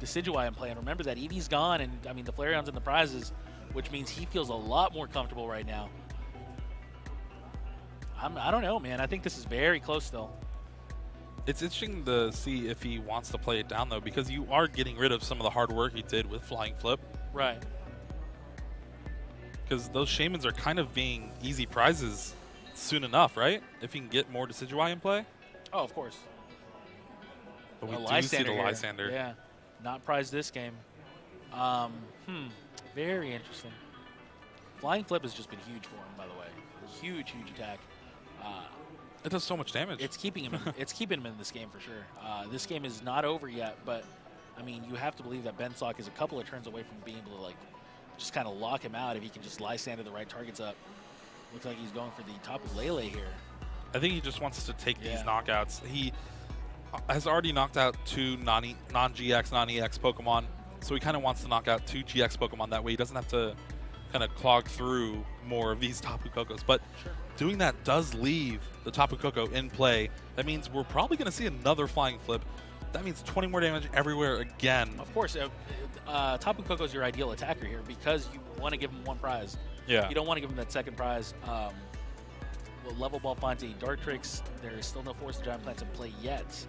S1: Decidueye in play. And remember that Eevee's gone, and, I mean, the Flareon's in the prizes, which means he feels a lot more comfortable right now. I don't know, man. I think this is very close still.
S2: It's interesting to see if he wants to play it down, though, because you are getting rid of some of the hard work he did with Flying Flip.
S1: Right.
S2: Because those Shamans are kind of being easy prizes soon enough, right? If you can get more Decidueye in play.
S1: Oh, of course.
S2: But we do see the Lysander.
S1: Yeah. Not prized this game. Very interesting. Flying Flip has just been huge for him, by the way. Huge, huge attack.
S2: It does so much damage.
S1: It's keeping him. It's keeping him in this game for sure. This game is not over yet, but I mean, you have to believe that Sauk is a couple of turns away from being able to like just kind of lock him out if he can just Lysander the right targets up. Looks like he's going for the Tapu Lele here.
S2: I think he just wants to take these knockouts. He has already knocked out 2 non-GX, non-EX Pokemon, so he kind of wants to knock out 2 GX Pokemon. That way he doesn't have to kind of clog through more of these Tapu Kokos. But doing that does leave the Tapu Koko in play. That means we're probably going to see another Flying Flip. That means 20 more damage everywhere again.
S1: Of course, Tapu Koko is your ideal attacker here because you want to give him 1 prize.
S2: Yeah.
S1: You don't want to give him that second prize. Well, Level Ball finds a Dartrix. There is still no Force the Giant Plants in play yet.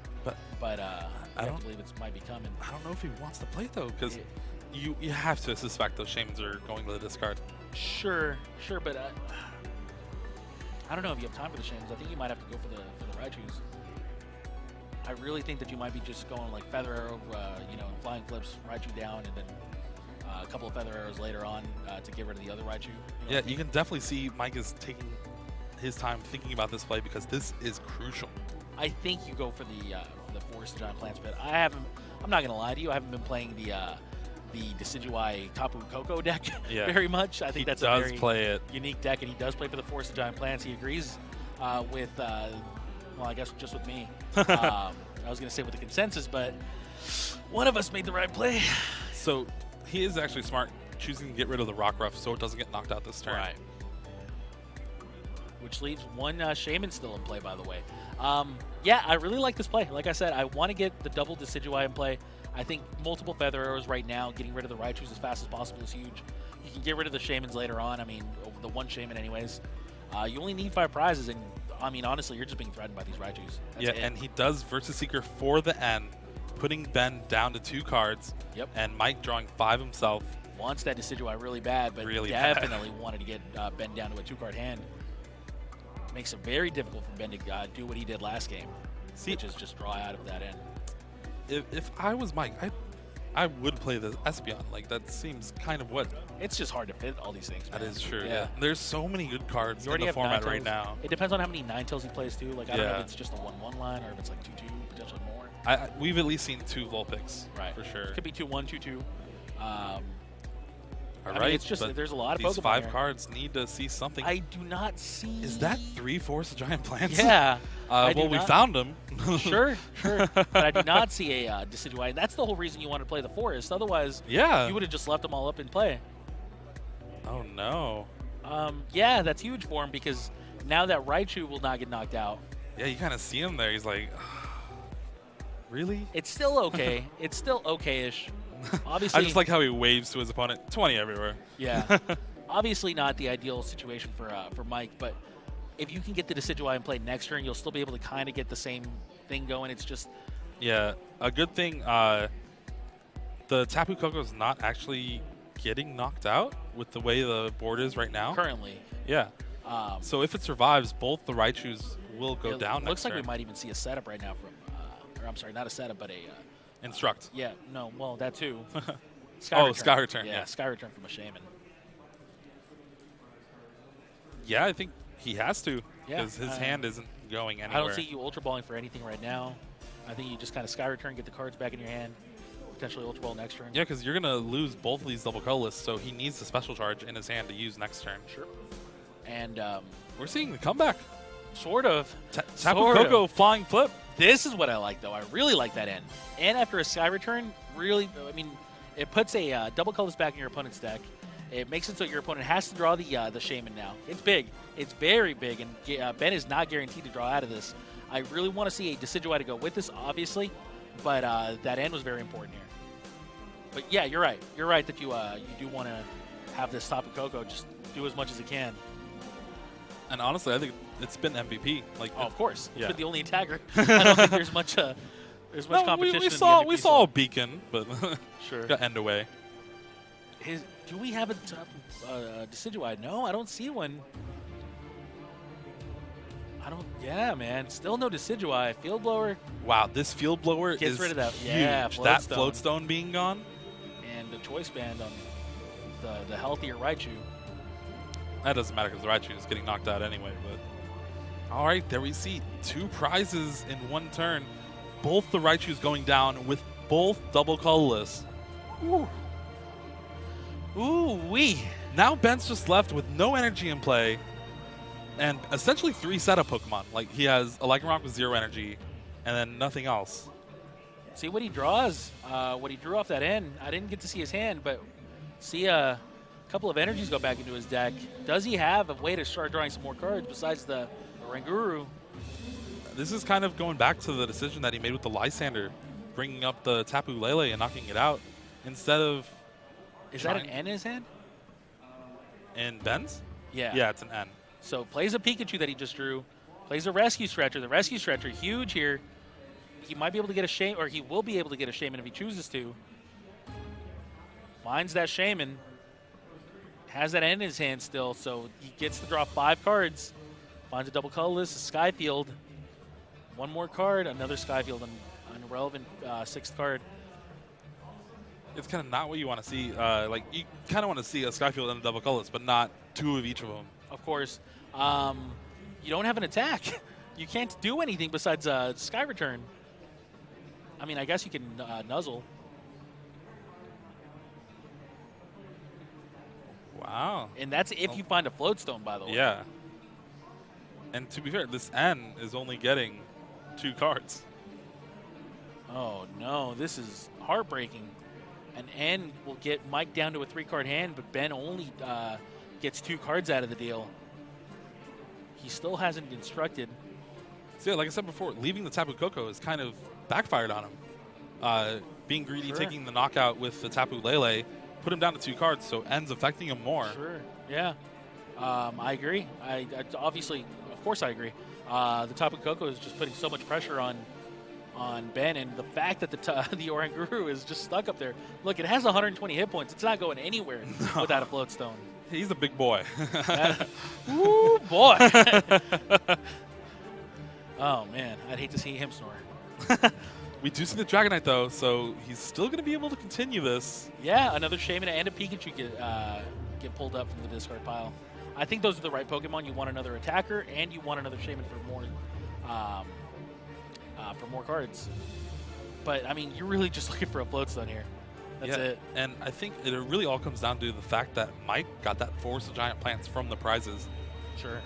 S1: But I have to believe it might be coming.
S2: I don't know if he wants to play it, though, because you have to suspect those Shamans are going to the discard.
S1: Sure, but I don't know if you have time for the Shamans. I think you might have to go for the Raichus. I really think that you might be just going like Feather Arrow, Flying Flips, Raichu down, and then a couple of Feather Arrows later on to get rid of the other Raichu.
S2: You can definitely see Mike is taking his time thinking about this play because this is crucial.
S1: I think you go for the Force Giant Plants, but I'm not gonna lie to you. I haven't been playing the Decidueye Tapu Koko deck very much. I think that's a very unique deck, and he does play for the Force of Giant Plants. He agrees with, well, I guess just with me. I was going to say with the consensus, but one of us made the right play.
S2: So he is actually smart, choosing to get rid of the Rockruff so it doesn't get knocked out this turn.
S1: Right. Which leaves 1 Shaman still in play, by the way. Yeah, I really like this play. Like I said, I want to get the double Decidueye in play. I think multiple Feather Arrows right now, getting rid of the Raichus as fast as possible is huge. You You can get rid of the Shamans later on. I mean, the one Shaman anyways. You only need 5 prizes, and I mean, honestly, you're just being threatened by these Raijus.
S2: Yeah, and he does Versus Seeker for the end, putting Ben down to 2 cards.
S1: Yep.
S2: And Mike drawing 5 himself.
S1: Wants that Decidueye really bad, but
S2: really
S1: definitely wanted to get Ben down to a 2-card hand. Makes it very difficult for Ben to do what he did last game, which is just draw out of that end.
S2: If I was Mike, I would play the Espeon. Like, that seems kind of what...
S1: It's just hard to fit all these things, man.
S2: That is true, yeah. There's so many good cards in the
S1: have
S2: format
S1: Ninetales.
S2: right now.
S1: It depends on how many Ninetales he plays, too. Like, I don't know if it's just a 1-1 line or if it's like 2-2, potentially more.
S2: We've at least seen 2 Vulpix, for sure.
S1: It could be 2-1, 2-2.
S2: All
S1: I
S2: right,
S1: mean, it's just there's a lot of Pokemon.
S2: These 5
S1: here.
S2: cards need to see something.
S1: I do not see.
S2: Is that 3/4 giant plants?
S1: Yeah.
S2: Well, we found them.
S1: Sure. But I do not see a Decidueye. That's the whole reason you want to play the Forest. Otherwise, you would have just left them all up in play.
S2: Oh no.
S1: Yeah, that's huge for him because now that Raichu will not get knocked out.
S2: Yeah, you kind of see him there. He's like, really?
S1: It's still okay. It's still okay-ish. Obviously,
S2: I just like how he waves to his opponent. 20 everywhere.
S1: Yeah. Obviously not the ideal situation for Mike, but if you can get the Decidueye and play next turn, you'll still be able to kind of get the same thing going. It's just...
S2: Yeah, a good thing, the Tapu Koko's not actually getting knocked out with the way the board is right now.
S1: Currently.
S2: Yeah. So if it survives, both the Raichus will go down next
S1: looks like
S2: turn.
S1: we might even see a setup right now from... or I'm sorry, not a setup, but a...
S2: Instruct.
S1: Yeah, no, well, that too.
S2: Sky Return.
S1: Yeah, Sky Return from a Shaman.
S2: Yeah, I think he has to because
S1: Yeah,
S2: his hand isn't going anywhere.
S1: I don't see you Ultra Balling for anything right now. I think you just kind of Sky Return, get the cards back in your hand, potentially Ultra Ball next turn.
S2: Yeah, because you're going to lose both of these double colorless, so he needs the special charge in his hand to use next turn.
S1: Sure. And
S2: we're seeing the comeback.
S1: Sort of.
S2: Tapu Koko flying flip.
S1: This is what I like, though. I really like that end. And after a Sky Return, really, I mean, it puts a double colors back in your opponent's deck. It makes it so your opponent has to draw the Shaman now. It's big. It's very big, and Ben is not guaranteed to draw out of this. I really want to see a Decidueye to go with this, obviously, but that end was very important here. But yeah, you're right. You're right that you do want to have this Tapu Koko just do as much as it can.
S2: And honestly, I think it's been MVP. Like,
S1: of course,
S2: yeah.
S1: It's been the only attacker. I don't think there's much competition.
S2: We
S1: in
S2: saw
S1: the MVP
S2: a beacon, but
S1: sure
S2: got end away.
S1: Do we have a Decidueye? No, I don't see one. Yeah, man. Still no Decidueye. Field Blower.
S2: Wow, this Field Blower
S1: gets
S2: is
S1: rid of that.
S2: huge.
S1: Yeah,
S2: that Floatstone being gone.
S1: And the Choice Band on the healthier Raichu.
S2: That doesn't matter because the Raichu is getting knocked out anyway. But all right, there we see 2 prizes in one turn. Both the Raichus going down with both double colorless.
S1: Ooh-wee.
S2: Now Ben's just left with no energy in play and essentially 3 setup Pokemon. Like, he has a Lycanroc with 0 energy and then nothing else.
S1: See what he draws. What he drew off that end. I didn't get to see his hand, but see a couple of energies go back into his deck. Does he have a way to start drawing some more cards besides the Ranguru?
S2: This is kind of going back to the decision that he made with the Lysander, bringing up the Tapu Lele and knocking it out instead of...
S1: Is that an N in his hand?
S2: In Ben's?
S1: Yeah.
S2: Yeah, it's an N.
S1: So plays a Pikachu that he just drew, plays a Rescue Stretcher. The Rescue Stretcher, huge here. He might be able to get a Shaman, or he will be able to get a Shaman if he chooses to. Finds that Shaman. Has that N in his hand still, so he gets to draw 5 cards. Finds a double colorless, a Skyfield. One more card, another Skyfield, an irrelevant 6th card.
S2: It's kind of not what you want to see. Like, you kind of want to see a Skyfield and a double colorless, but not 2 of each of them.
S1: Of course. You don't have an attack. You can't do anything besides Sky Return. I mean, I guess you can Nuzzle.
S2: Wow.
S1: And that's if you find a Floatstone, by the way.
S2: Yeah. And to be fair, this N is only getting 2 cards.
S1: Oh, no. This is heartbreaking. An N will get Mike down to a 3-card hand, but Ben only gets 2 cards out of the deal. He still hasn't been instructed.
S2: So yeah, like I said before, leaving the Tapu Koko has kind of backfired on him. Being greedy,
S1: Sure.
S2: taking the knockout with the Tapu Lele, put him down to 2 cards, so ends affecting him more.
S1: Sure. Yeah. I agree. I obviously, of course, I agree. The Tapu Koko is just putting so much pressure on Ben, and the fact that the Oranguru is just stuck up there. Look, it has 120 hit points. It's not going anywhere without a float stone.
S2: He's a big boy.
S1: Ooh, boy. Oh, man. I'd hate to see him snore.
S2: We do see the Dragonite, though, so he's still going to be able to continue this.
S1: Yeah, another Shaman and a Pikachu get pulled up from the discard pile. I think those are the right Pokemon. You want another attacker, and you want another Shaman for more cards. But, I mean, you're really just looking for a Floatstone here. That's it.
S2: And I think it really all comes down to the fact that Mike got that Forest of Giant Plants from the prizes.
S1: Sure.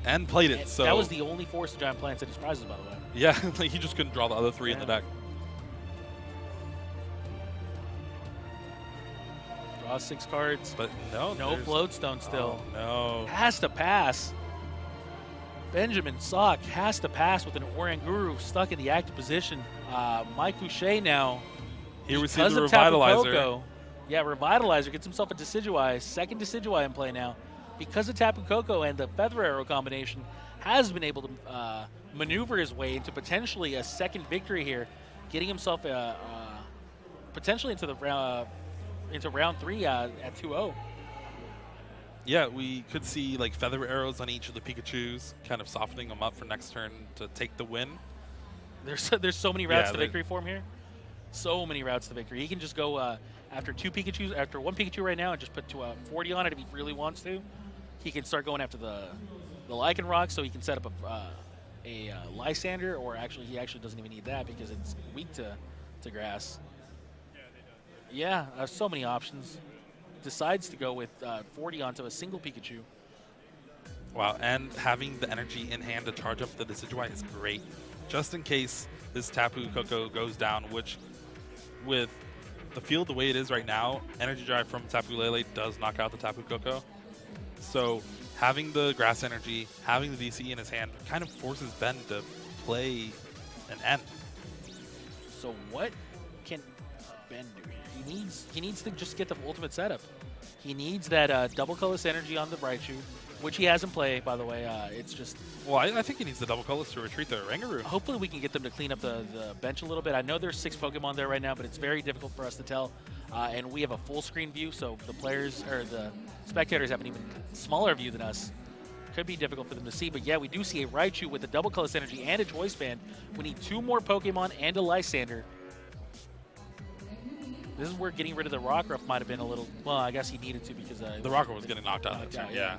S2: And played it, so...
S1: That was the only Forest of Giant Plants in his prizes, by the way.
S2: Yeah, he just couldn't draw the other 3 in the deck.
S1: Draw 6 cards.
S2: But no
S1: Floatstone still.
S2: Oh, no.
S1: Has to pass. Benjamin Sauk has to pass with an Oranguru stuck in the active position. Mike Fouchet now,
S2: He received the Revitalizer.
S1: Yeah, Revitalizer gets himself a Decidueye, second Decidueye in play now. Because of Tapu Koko and the Feather Arrow combination, has been able to maneuver his way into potentially a second victory here, getting himself potentially into round 3 at 2-0.
S2: Yeah, we could see like Feather Arrows on each of the Pikachus, kind of softening them up for next turn to take the win.
S1: There's so many routes to victory for him here. So many routes to victory. He can just go after one Pikachu right now and just put 40 on it if he really wants to. He can start going after the Lycanroc, so he can set up a Lysander, or he actually doesn't even need that because it's weak to grass. Yeah, so many options. Decides to go with 40 onto a single Pikachu.
S2: Wow, and having the energy in hand to charge up the Decidueye is great. Just in case this Tapu Koko goes down, which with the field the way it is right now, Energy Drive from Tapu Lele does knock out the Tapu Koko. So having the grass energy, having the VC in his hand, kind of forces Ben to play an end.
S1: So what can Ben do here? He needs to just get the ultimate setup. He needs that double colorless energy on the Raichu, which he has in play, by the way. It's just...
S2: Well, I think he needs the double colorless to retreat the Rangaroo.
S1: Hopefully we can get them to clean up the bench a little bit. I know there's 6 Pokemon there right now, but it's very difficult for us to tell. And we have a full screen view, so the players or the spectators have an even smaller view than us. Could be difficult for them to see, but yeah, we do see a Raichu with a double colorless energy and a Choice Band. We need 2 more Pokemon and a Lysander. This is where getting rid of the Rockruff might have been a little... Well, I guess he needed to because...
S2: the Rockruff was getting knocked out. Yeah.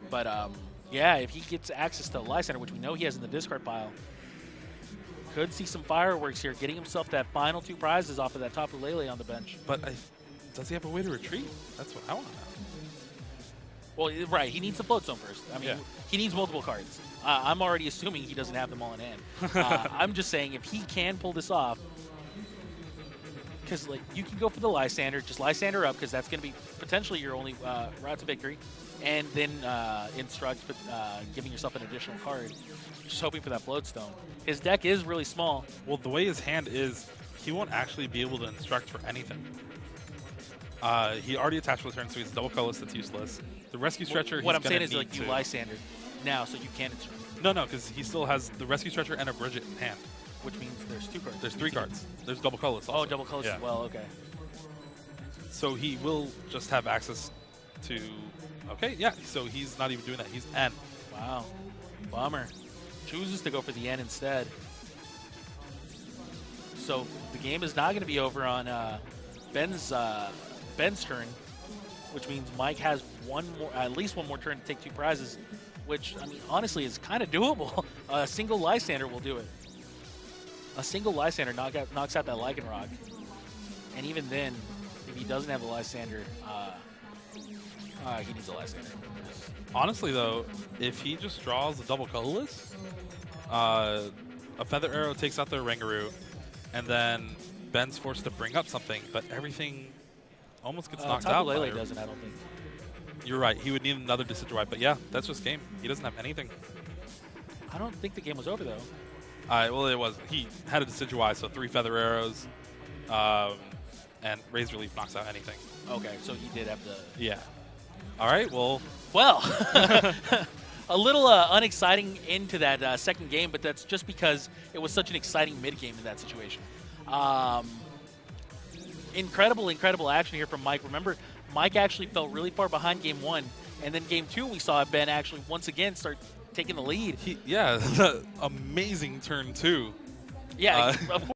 S1: But, yeah, if he gets access to Lysander, which we know he has in the discard pile, could see some fireworks here, getting himself that final 2 prizes off of that Tapu Lele on the bench.
S2: But does he have a way to retreat? That's what I want to know.
S1: Well, right, he needs the Floatstone first. I mean, he needs multiple cards. I'm already assuming he doesn't have them all in hand. I'm just saying if he can pull this off, because like you can go for the Lysander, just Lysander up, because that's going to be potentially your only route to victory, and then instruct giving yourself an additional card, just hoping for that Floatstone. His deck is really small.
S2: Well, the way his hand is, he won't actually be able to instruct for anything. He already attached for the turn, so he's double colorless, that's useless. The Rescue Stretcher,
S1: what I'm saying is like you Lysander now, so you can instruct.
S2: No, because he still has the Rescue Stretcher and a Bridget in hand.
S1: Which means there's 2 cards.
S2: There's 3 cards. There's double colorless also.
S1: Oh, double colorless as well, okay.
S2: So he will just have access to... Okay, yeah, so he's not even doing that. He's N.
S1: Wow. Bummer. Chooses to go for the N instead. So the game is not going to be over on Ben's turn, which means Mike has at least one more turn to take 2 prizes, which, I mean, honestly is kind of doable. A single Lysander will do it. A single Lysander knocks out that Lycanroc. And even then, if he doesn't have the Lysander, he needs a Lysander.
S2: Honestly, though, if he just draws a double colorless, a Feather Arrow takes out the Rangaroo, and then Ben's forced to bring up something, but everything almost gets knocked out.
S1: Tapu Lele doesn't, I don't think.
S2: You're right. He would need another Decidueye, but yeah, that's just game. He doesn't have anything.
S1: I don't think the game was over, though.
S2: Well, it was. He had a Decidueye, so 3 Feather Arrows, and Razor Leaf knocks out anything.
S1: Okay, so he did have the...
S2: Yeah. All right, well...
S1: Well, a little unexciting into that second game, but that's just because it was such an exciting mid-game in that situation. Incredible action here from Mike. Remember, Mike actually fell really far behind game 1, and then game 2 we saw Ben actually once again start taking the lead.
S2: Yeah, amazing turn 2.
S1: Yeah, of course.